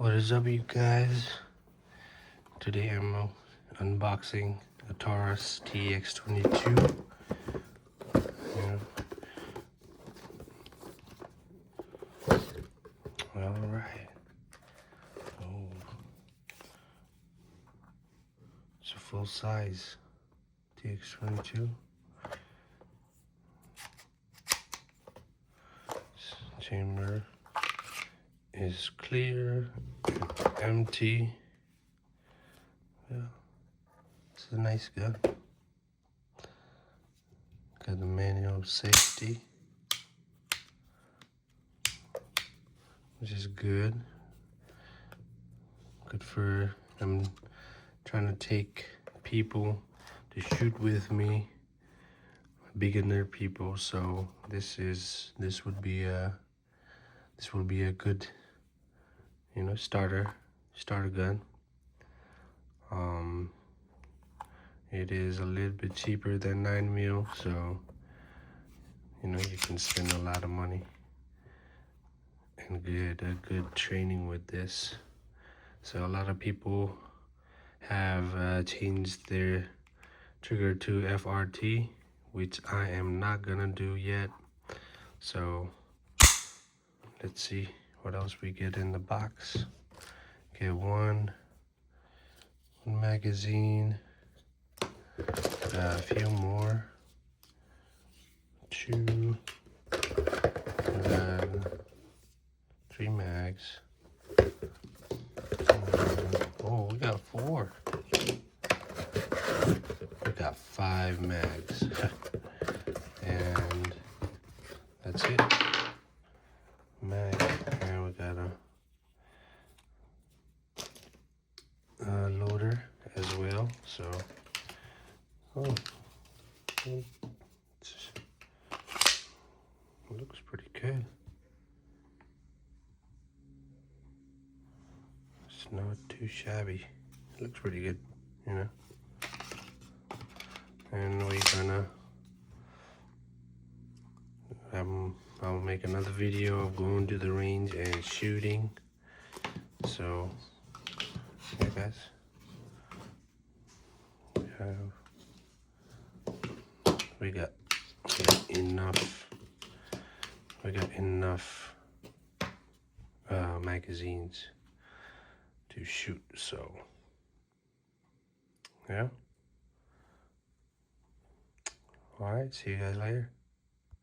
What is up, you guys? Today I'm unboxing a Taurus TX 22. Yeah. Alright. Oh. It's a full size TX 22. This chamber is clear and empty. Yeah. It's a nice gun. Got the manual of safety, which is good. Good for I'm trying to take people to shoot with me, beginner people. So this would be a good, starter gun. It is a little bit cheaper than 9mm, so you can spend a lot of money and get a good training with this. So a lot of people have changed their trigger to FRT, which I am not gonna do yet. So let's see what else we get in the box. Get one magazine, a few more, two, and then 3 mags. Oh, we got 4. We got 5 mags. And that's it. Mag. And we got a loader as well. So, it looks pretty good. It's not too shabby. It looks pretty good, And we're gonna I'll make another video of going to the range and shooting. So yeah, guys, we got enough magazines to shoot. So yeah. All right, see you guys later.